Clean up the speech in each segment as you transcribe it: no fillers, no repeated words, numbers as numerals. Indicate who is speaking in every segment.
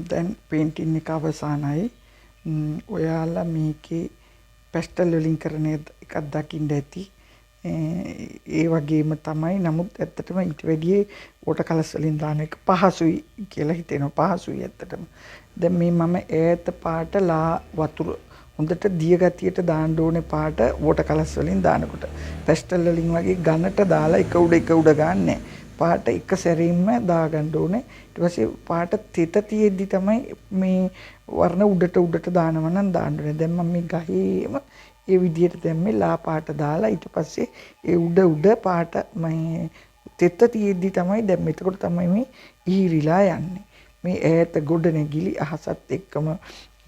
Speaker 1: දැන් පේන්ටින් එක අවසానයි. ඔයාලා මේකේ පැස්ටල් වලින් කරන එකක් දකින්න ඇති. ඒ වගේම තමයි. නමුත් ඇත්තටම ඊට වැඩිය වෝටර් කලර්ස් වලින් දාන එක පහසුයි කියලා හිතෙනවා. පහසුයි ඇත්තටම. දැන් මේ මම ඈත පාට වතුර හොඳට දිය ගතියට දාන්න ඕනේ පාට වෝටර් කලර්ස් වලින් දානකොට. පැස්ටල් වලින් වගේ ඝනට දාලා එක උඩ ගන්නෑ. පාට එක සැරින්ම දාගන්න ඕනේ. ඊට පස්සේ පාට තෙත තියෙද්දි තමයි මේ වර්ණ උඩට දානවා නම් දාන්න ඕනේ. දැන් මම මේ ගහේම ඒ විදිහට දැම්මේ ලා පාට දාලා ඊට පස්සේ ඒ උඩ පාට මේ තෙත තියෙද්දි තමයි දැම්මේ. එතකොට තමයි මේ ඊරිලා යන්නේ. මේ ඈත ගොඩනැගිලි අහසත් එක්කම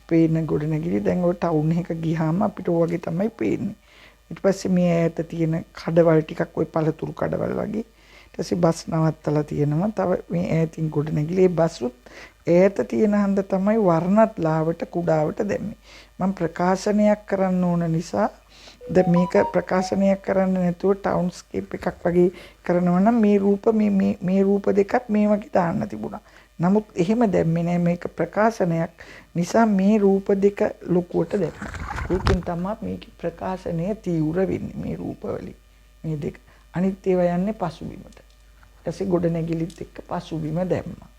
Speaker 1: පේන ගොඩනැගිලි. දැන් ඔය ටවුන් එක ගියාම අපිට ඔය වගේ තමයි පේන්නේ. ඊට පස්සේ මේ ඈත තියෙන කඩවල් ටිකක් ඔය පළතුරු කඩවල් වගේ. ඊට පස්සේ බස් නවත්තලා තියෙනවා. තව මේ ඈතින් ගොඩනැගිලි. ඒ බස්රුත් ඈත තියෙන හන්ද තමයි වර්ණත් ලාවට කුඩාවට දැම්මේ. මම ප්‍රකාශනයක් කරන්න ඕන නිසා දැන් මේක ප්‍රකාශනයක් කරන්න නැතුව ටවුන්ස්කේප් එකක් වගේ කරනවා නම් මේ රූප දෙකත් මේ වගේ දාන්න තිබුණා. නමුත් එහෙම දැම්මේ නැහැ. මේක ප්‍රකාශනයක් නිසා මේ රූප දෙක ලොකුවට දැම්මා. ඒකෙන් තමයි මේකේ ප්‍රකාශනය තීව්‍ර වෙන්නේ මේ රූපවලින්. මේ දෙක. අනිත් ඒවා යන්නේ පසුබිමට. ඊටසේ ගොඩනැගිලිත් එක්ක පසුබිම දැම්මා.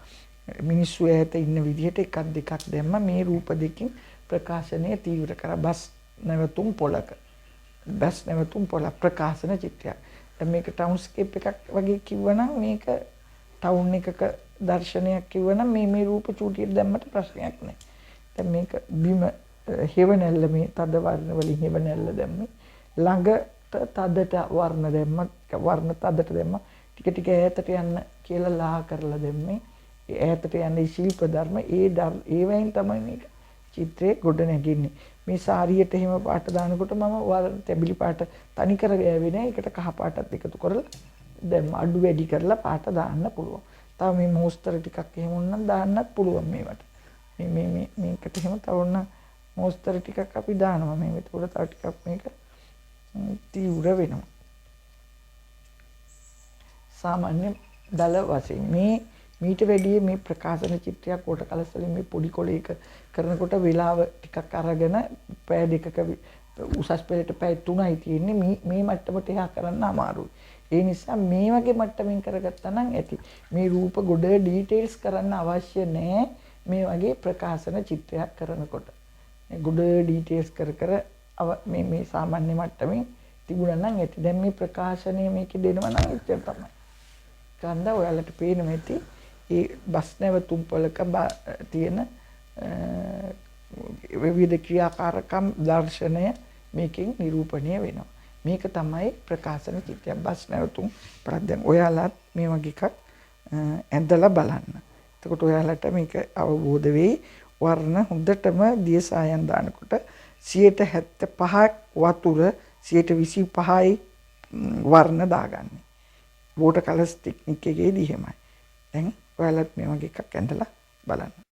Speaker 1: මිනිස්සු ඈත ඉන්න විදිහට එකක් දෙකක් දැම්මා. මේ රූප දෙකෙන් ප්‍රකාශනය තීව්‍ර කරා. බස් නැවතුම් පොලක. බස් නැවතුම් පොල ප්‍රකාශන චිත්‍රයක්. දැන් මේක ටවුන්ස්කේප් එකක් වගේ කිව්වනම් මේක ටවුන් එකක දර්ශනයක් කිව්වනම් මේ රූප චූටියට දැම්මට ප්‍රශ්නයක් නැහැ. දැන් මේක බිම හෙවණැල්ල මේ තද වර්ණ වලින් හෙවණැල්ල දැම්මේ. ළඟට තදට වර්ණ දැම්මා. වර්ණ තදට දැම්මා. ටික ටික ඈතට යන්න කියලා ලා කරලා දැම්මේ. ඒ ඈතට යන්නේ ශිල්ප ධර්ම ඒවෙන් තමයි මේක චිත්‍රයේ ගොඩ නැගින්නේ. මේ සාරියට එහෙම පාට දානකොට මම තැඹිලි පාට තනි කර ගෑවේ නෑ. ඒකට කහ පාටත් එකතු කරලා දැන් අඩු වැඩි කරලා පාට දාන්න පුළුවන්. තව මේ මෝස්තර ටිකක් එහෙම වුණනම් දාන්නත් පුළුවන් මේවට. මේකට එහෙම තව වුණ මෝස්තර ටිකක් අපි දානවා. මේ ඒකට තව ටිකක් මේක තීව්‍ර වෙනවා. සාමාන්‍ය දල වශයෙන් මීට වැඩිය මේ ප්‍රකාශන චිත්‍රයක් වෝටර් කලර්ස් වලින් මේ පොඩි කොලයක කරනකොට වෙලාව ටිකක් අරගෙන පැය දෙකක උසස් පෙළට පැය 3යි තියෙන්නේ. මේ මට්ටමට එහා කරන්න අමාරුයි. ඒ නිසා මේ වගේ මට්ටමින් කරගත්තා නම් ඇති. මේ රූප ගොඩ ඩීටේල්ස් කරන්න අවශ්‍ය නැහැ මේ වගේ ප්‍රකාශන චිත්‍රයක් කරනකොට. ගොඩ ඩීටේල්ස් කර මේ සාමාන්‍ය මට්ටමින් තිබුණා නම් ඇති. දැන් මේ ප්‍රකාශනය මේකේ දෙනවා නම් එච්චර තමයි. ගන්න ඔයාලට පේන මෙති ඒ බස් නැවතුම් පොලක තියෙන විවිධ ක්‍රියාකාරකම් දර්ශනය මේකෙන් නිරූපණය වෙනවා. මේක තමයි ප්‍රකාශන චිත්‍රය. බස් නැවතුම් පොලක්. දැන් ඔයාලත් මේ වගේ එකක් ඇඳලා බලන්න. එතකොට ඔයාලට මේක අවබෝධ වෙයි. වර්ණ හොඳටම දිය සායන් දානකොට 75% වතුර 25%යි වර්ණ දාගන්නේ. වෝටර් කලර්ස් ටෙක්නික් එකේදී එහෙමයි. දැන් ඔයාලත් මේ වගේ එකක් ඇඳලා බලන්න.